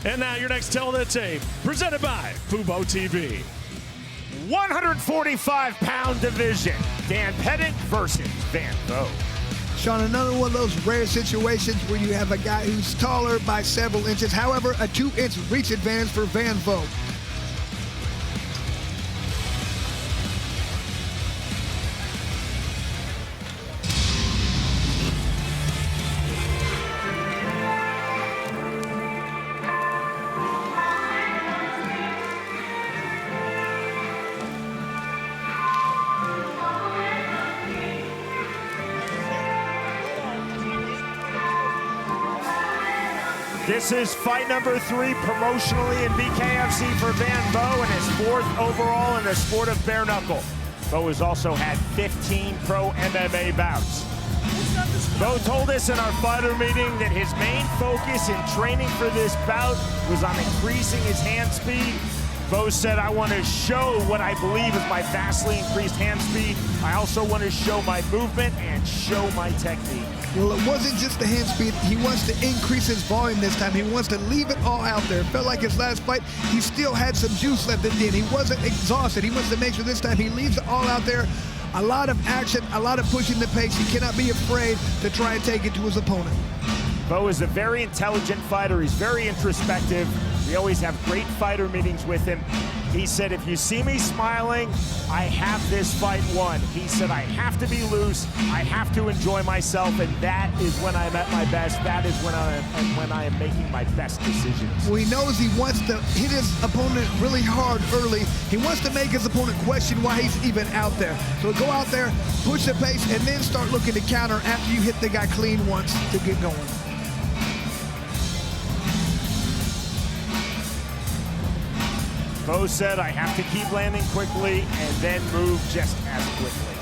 And now your next Tell the Tape, presented by Fubo TV. 145-pound division. Dan Pettit versus Van Vo. Sean, another one of those rare situations where you have a guy who's taller by several inches. However, a 2-inch reach advantage for Van Vo. This is fight number 3 promotionally in BKFC for Van Vo and his 4th overall in the sport of bare knuckle. Vo has also had 15 pro MMA bouts. Vo told us in our fighter meeting that his main focus in training for this bout was on increasing his hand speed. Vo said, I want to show what I believe is my vastly increased hand speed. I also want to show my movement and show my technique. Well, it wasn't just the hand speed. He wants to increase his volume this time. He wants to leave it all out there. It felt like his last fight, he still had some juice left in. He wasn't exhausted. He wants to make sure this time he leaves it all out there. A lot of action, a lot of pushing the pace. He cannot be afraid to try and take it to his opponent. Vo is a very intelligent fighter. He's very introspective. We always have great fighter meetings with him. He said, if you see me smiling, I have this fight won. He said, I have to be loose. I have to enjoy myself, and that is when I'm at my best. That is when I am making my best decisions. Well, he knows he wants to hit his opponent really hard early. He wants to make his opponent question why he's even out there. So go out there, push the pace, and then start looking to counter after you hit the guy clean once to get going. Vo said, I have to keep landing quickly and then move just as quickly.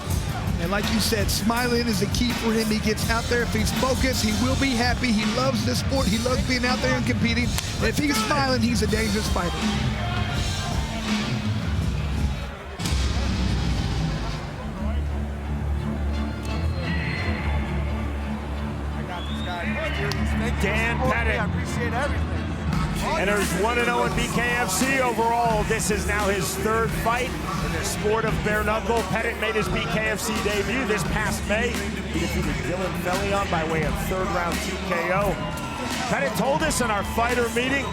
And like you said, smiling is the key for him. He gets out there. If he's focused, he will be happy. He loves the sport. He loves being out there and competing. And if he's smiling, he's a dangerous fighter. Dan Pettit. I appreciate everything. Enters 1-0 in BKFC overall. This is now his 3rd fight in the sport of bare knuckle. Pettit made his BKFC debut this past May. He defeated Dylan Fellion by way of 3rd round TKO. Pettit told us in our fighter meeting,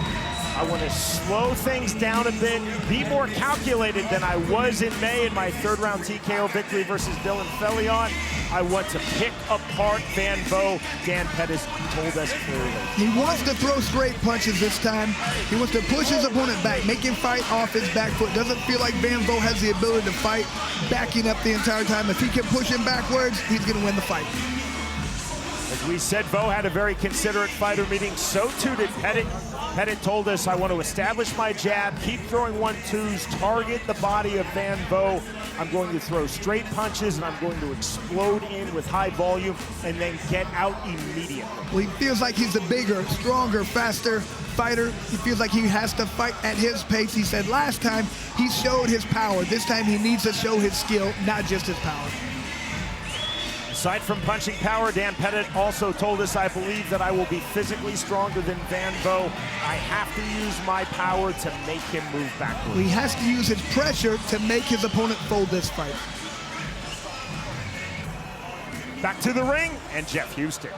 I want to slow things down a bit, be more calculated than I was in May in my 3rd round TKO victory versus Dylan Fellion. I want to pick apart Van Vo. Dan Pettit told us clearly. He wants to throw straight punches this time. He wants to push his opponent back, make him fight off his back foot. Doesn't feel like Van Vo has the ability to fight backing up the entire time. If he can push him backwards, he's going to win the fight. As we said, Vo had a very considerate fighter meeting. So too did Pettit. Pettit told us, I want to establish my jab, keep throwing 1-2s, target the body of Van Vo. I'm going to throw straight punches, and I'm going to explode in with high volume and then get out immediately. Well, he feels like he's a bigger, stronger, faster fighter. He feels like he has to fight at his pace. He said last time he showed his power. This time he needs to show his skill, not just his power. Aside from punching power, Dan Pettit also told us, I believe that I will be physically stronger than Van Vo. I have to use my power to make him move backwards. He has to use his pressure to make his opponent fold this fight. Back to the ring, and Jeff Houston.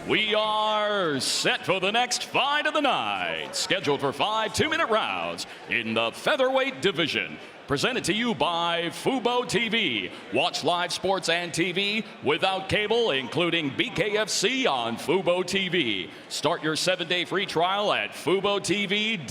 We are set for the next fight of the night, scheduled for 5 2-minute rounds in the featherweight division. Presented to you by Fubo TV. Watch live sports and TV without cable, including BKFC on Fubo TV. Start your 7-day free trial at FuboTV.com.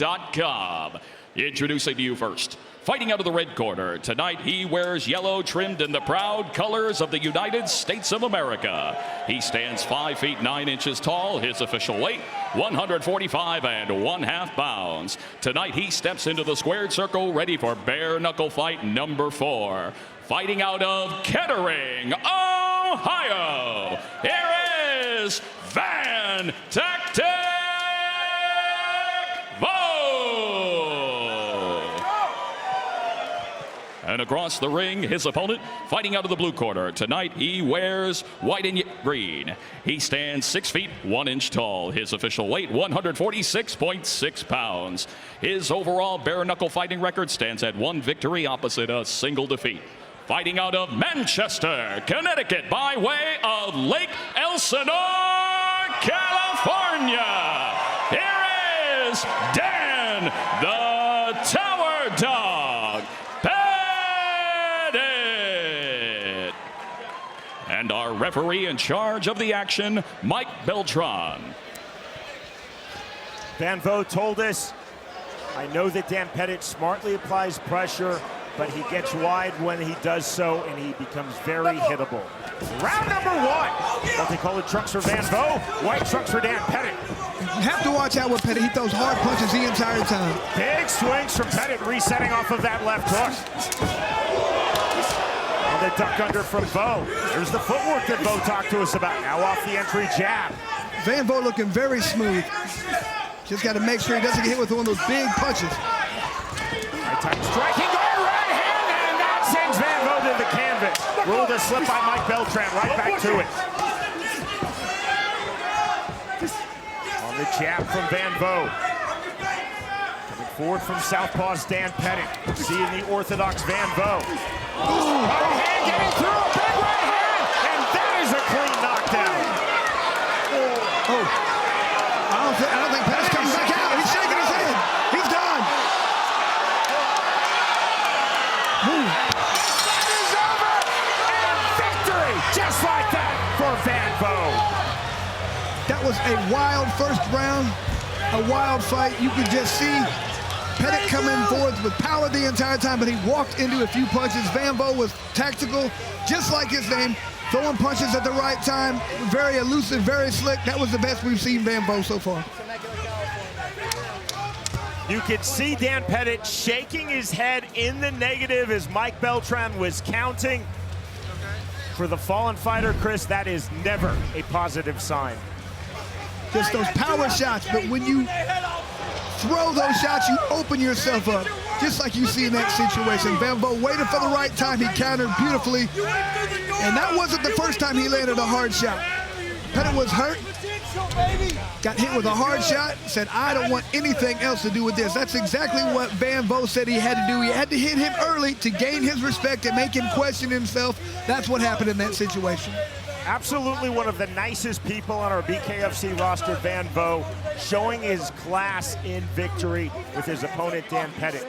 Introducing to you first, fighting out of the red corner, tonight he wears yellow trimmed in the proud colors of the United States of America. He stands 5 feet 9 inches tall, his official weight 145 1/2 pounds. Tonight he steps into the squared circle ready for bare knuckle fight number 4. Fighting out of Kettering, Ohio, here is Van Tactic Vo. And across the ring, his opponent, fighting out of the blue corner. Tonight, he wears white and green. He stands 6 feet 1 inch tall. His official weight, 146.6 pounds. His overall bare knuckle fighting record stands at 1 victory opposite a single defeat. Fighting out of Manchester, Connecticut, by way of Lake Elsinore, California. Here is Dan the Tower Dog Pettit. And our referee in charge of the action, Mike Beltran. Van Vo told us, I know that Dan Pettit smartly applies pressure, but he gets wide when he does so, and he becomes very hittable. Round number 1. Multicolored trunks for Van Vo, white trunks for Dan Pettit. You have to watch out with Pettit. He throws hard punches the entire time. Big swings from Pettit, resetting off of that left hook. And the duck under from Vo. There's the footwork that Vo talked to us about. Now off the entry jab. Van Vo looking very smooth. Just got to make sure he doesn't get hit with one of those big punches. High time striking, right hand, and that sends Van Vo to the canvas. Ruled a slip by Mike Beltran, right back to it. On the jab from Van Vo. Coming forward from southpaw's Dan Pettit. Seeing the orthodox Van Vo. Right hand getting through, a big right hand, and that is a clean knockdown. I don't think Pettit's coming back out. He's shaking his head. He's done. That is over, and victory, just like that for Van Vo. That was a wild first round, a wild fight. You could just see Pettit coming forward with power the entire time, but he walked into a few punches. Van Vo was tactical, just like his name, throwing punches at the right time, very elusive, very slick. That was the best we've seen Van Vo so far. You could see Dan Pettit shaking his head in the negative as Mike Beltran was counting. For the fallen fighter, Chris, that is never a positive sign. Just those power shots, but when you throw those shots, you open yourself up, just like you see in that situation. Van Vo waited for the right time. He countered beautifully, and that wasn't the first time he landed a hard shot. Pettit was hurt, got hit with a hard shot, said, I don't want anything else to do with this. That's exactly what Van Vo said he had to do. He had to hit him early to gain his respect and make him question himself. That's what happened in that situation. Absolutely one of the nicest people on our BKFC roster, Van Vo, showing his class in victory with his opponent, Dan Pettit.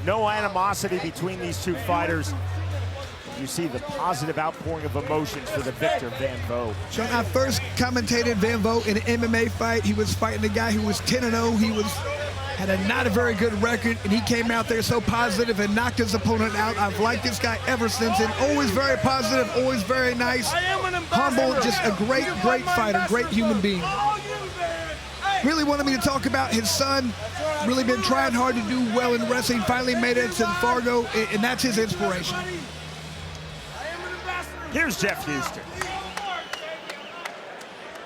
No animosity between these two fighters. You see the positive outpouring of emotions for the victor, Van Vo. Sean, I first commentated Van Vo in an MMA fight. He was fighting a guy who was 10-0. He had not a very good record, and he came out there so positive and knocked his opponent out. I've liked this guy ever since, and always very positive, always very nice, humble, just a great, great fighter, great human being. Really wanted me to talk about his son. Really been trying hard to do well in wrestling. Finally made it to Fargo, and that's his inspiration. Here's Jeff Houston.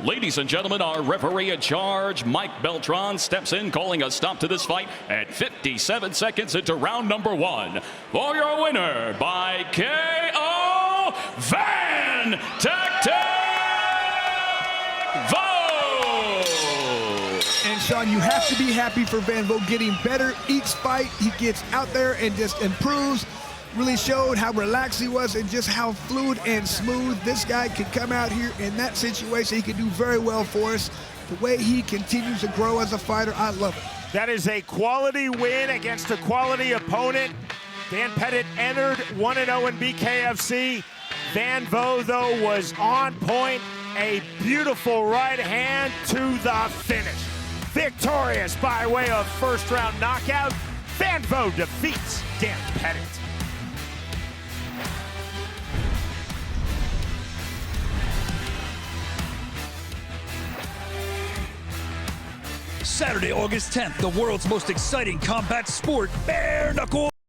Ladies and gentlemen, our referee in charge, Mike Beltran, steps in, calling a stop to this fight at 57 seconds into round number 1. For your winner by KO, Van Vo. And Sean, you have to be happy for Van Vo getting better each fight. He gets out there and just improves. Really showed how relaxed he was and just how fluid and smooth this guy could come out here in that situation. He could do very well for us. The way he continues to grow as a fighter, I love it. That is a quality win against a quality opponent. Dan Pettit entered 1-0 in BKFC. Van Vo, though, was on point. A beautiful right hand to the finish. Victorious by way of first-round knockout. Van Vo defeats Dan Pettit. Saturday, August 10th, the world's most exciting combat sport, bare knuckle.